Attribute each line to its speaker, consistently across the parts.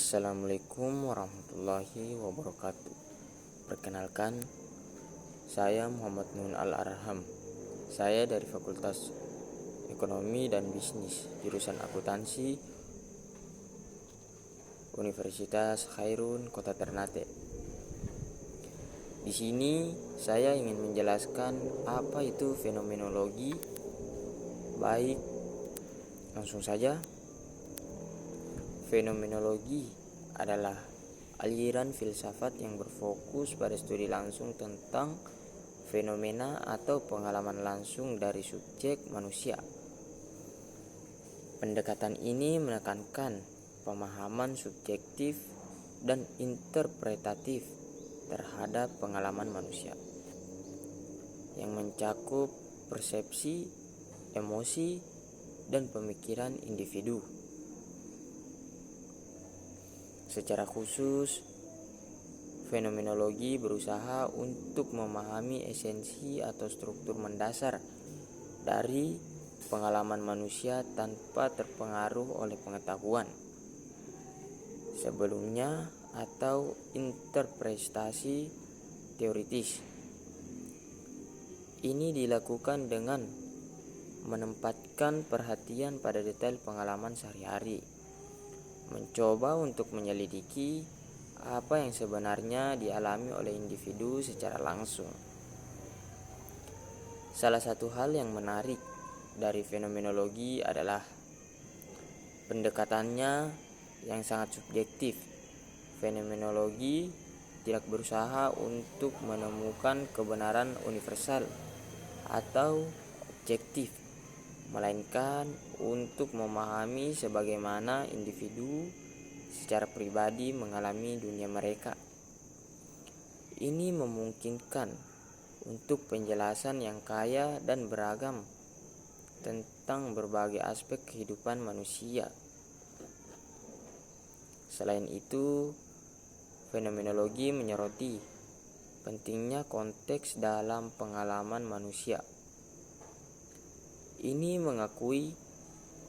Speaker 1: Assalamualaikum warahmatullahi wabarakatuh. Perkenalkan, saya Muhammad Nun Al-Arham. Saya dari Fakultas Ekonomi dan Bisnis, jurusan Akuntansi, Universitas Khairun, Kota Ternate. Di sini saya ingin menjelaskan apa itu fenomenologi. Baik, langsung saja. Fenomenologi adalah aliran filsafat yang berfokus pada studi langsung tentang fenomena atau pengalaman langsung dari subjek manusia. Pendekatan ini menekankan pemahaman subjektif dan interpretatif terhadap pengalaman manusia yang mencakup persepsi, emosi, dan pemikiran individu. Secara khusus, fenomenologi berusaha untuk memahami esensi atau struktur mendasar dari pengalaman manusia tanpa terpengaruh oleh pengetahuan sebelumnya atau interpretasi teoritis. Ini dilakukan dengan menempatkan perhatian pada detail pengalaman sehari-hari, mencoba untuk menyelidiki apa yang sebenarnya dialami oleh individu secara langsung. Salah satu hal yang menarik dari fenomenologi adalah pendekatannya yang sangat subjektif. Fenomenologi tidak berusaha untuk menemukan kebenaran universal atau objektif, melainkan untuk memahami sebagaimana individu secara pribadi mengalami dunia mereka. Ini memungkinkan untuk penjelasan yang kaya dan beragam tentang berbagai aspek kehidupan manusia. Selain itu, fenomenologi menyoroti pentingnya konteks dalam pengalaman manusia. Ini mengakui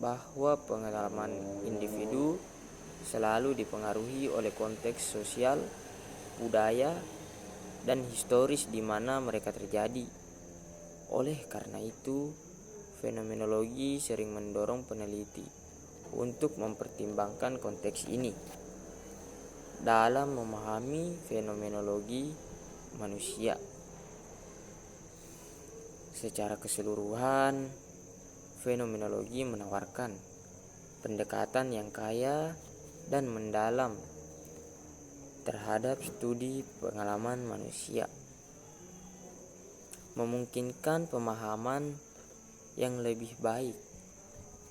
Speaker 1: bahwa pengalaman individu selalu dipengaruhi oleh konteks sosial, budaya, dan historis di mana mereka terjadi. Oleh karena itu, fenomenologi sering mendorong peneliti untuk mempertimbangkan konteks ini dalam memahami fenomenologi manusia. Secara keseluruhan, fenomenologi menawarkan pendekatan yang kaya dan mendalam terhadap studi pengalaman manusia, memungkinkan pemahaman yang lebih baik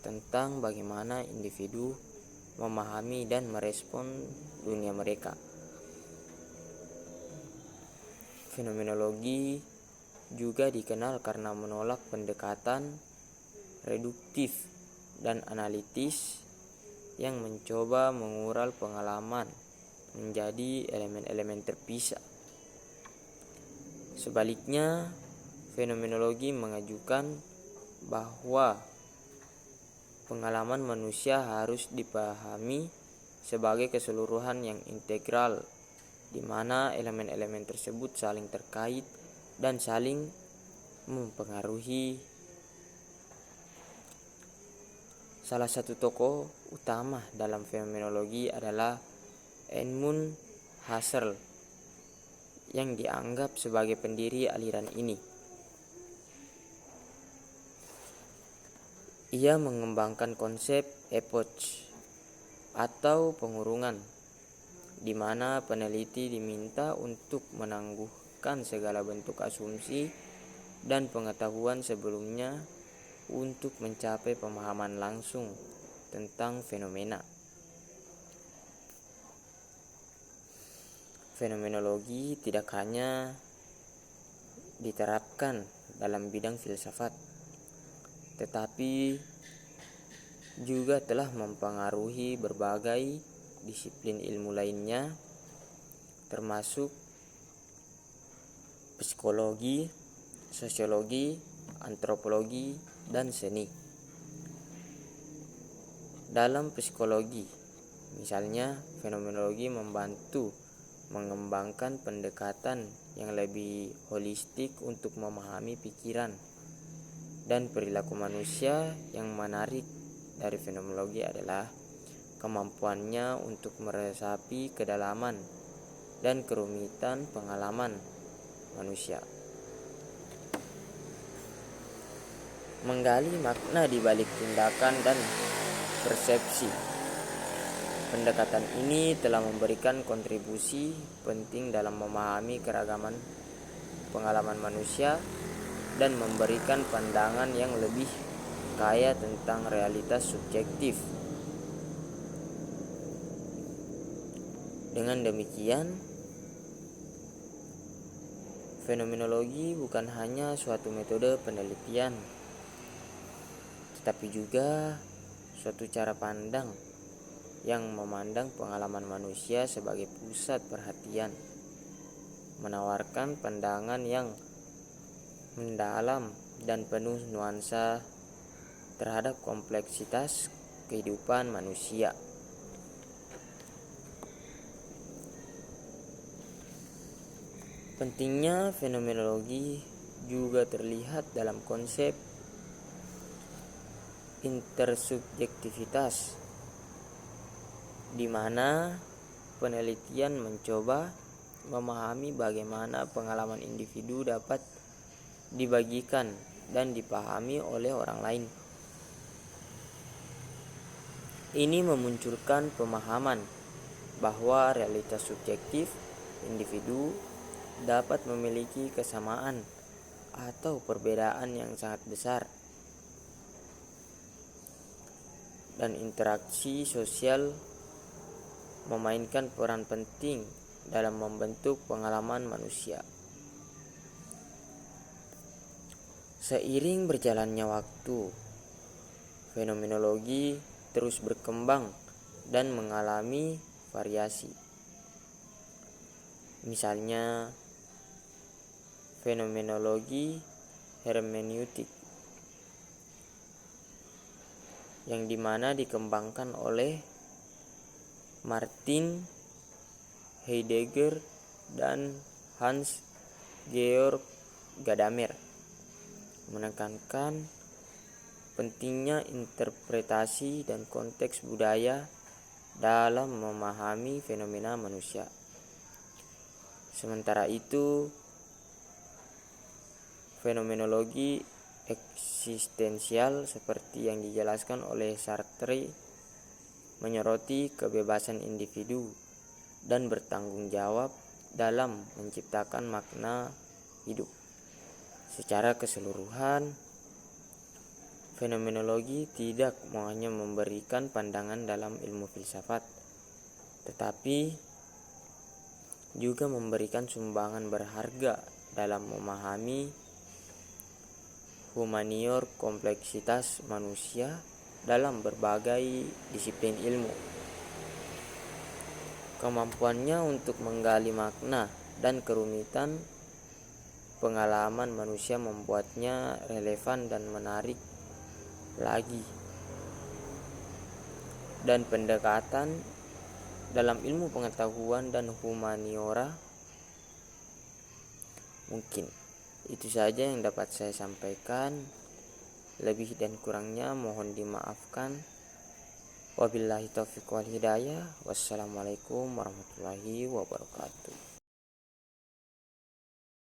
Speaker 1: tentang bagaimana individu memahami dan merespon dunia mereka. Fenomenologi juga dikenal karena menolak pendekatan reduktif dan analitis yang mencoba mengural pengalaman menjadi elemen-elemen terpisah. Sebaliknya, fenomenologi mengajukan bahwa pengalaman manusia harus dipahami sebagai keseluruhan yang integral, di mana elemen-elemen tersebut saling terkait dan saling mempengaruhi. Salah satu tokoh utama dalam fenomenologi adalah Edmund Husserl, yang dianggap sebagai pendiri aliran ini. Ia mengembangkan konsep epoch atau pengurungan, di mana peneliti diminta untuk menangguhkan segala bentuk asumsi dan pengetahuan sebelumnya untuk mencapai pemahaman langsung tentang fenomena. Fenomenologi tidak hanya diterapkan dalam bidang filsafat, tetapi juga telah mempengaruhi berbagai disiplin ilmu lainnya, termasuk psikologi, sosiologi, antropologi, dan seni. Dalam psikologi, Misalnya, fenomenologi membantu mengembangkan pendekatan yang lebih holistik untuk memahami pikiran dan perilaku manusia. Yang menarik dari fenomenologi adalah kemampuannya untuk meresapi kedalaman dan kerumitan pengalaman manusia, menggali makna di balik tindakan dan persepsi. Pendekatan ini telah memberikan kontribusi penting dalam memahami keragaman pengalaman manusia dan memberikan pandangan yang lebih kaya tentang realitas subjektif. Dengan demikian, fenomenologi bukan hanya suatu metode penelitian, tetapi juga suatu cara pandang yang memandang pengalaman manusia sebagai pusat perhatian, menawarkan pandangan yang mendalam dan penuh nuansa terhadap kompleksitas kehidupan manusia. Pentingnya fenomenologi juga terlihat dalam konsep intersubjektivitas, di mana penelitian mencoba memahami bagaimana pengalaman individu dapat dibagikan dan dipahami oleh orang lain. Ini memunculkan pemahaman bahwa realitas subjektif individu dapat memiliki kesamaan atau perbedaan yang sangat besar, dan interaksi sosial memainkan peran penting dalam membentuk pengalaman manusia. Seiring berjalannya waktu, fenomenologi terus berkembang dan mengalami variasi. Misalnya, fenomenologi hermeneutik, yang dimana dikembangkan oleh Martin Heidegger dan Hans Georg Gadamer, menekankan pentingnya interpretasi dan konteks budaya dalam memahami fenomena manusia. Sementara itu, fenomenologi eksistensial seperti yang dijelaskan oleh Sartre menyoroti kebebasan individu dan bertanggung jawab dalam menciptakan makna hidup. Secara keseluruhan, fenomenologi tidak hanya memberikan pandangan dalam ilmu filsafat, tetapi juga memberikan sumbangan berharga dalam memahami humanior kompleksitas manusia dalam berbagai disiplin ilmu. Kemampuannya untuk menggali makna dan kerumitan pengalaman manusia membuatnya relevan dan menarik lagi. Dan pendekatan dalam ilmu pengetahuan dan humaniora. Mungkin itu saja yang dapat saya sampaikan. Lebih dan kurangnya mohon dimaafkan. Wabillahi taufiq wal hidayah. Wassalamualaikum warahmatullahi wabarakatuh.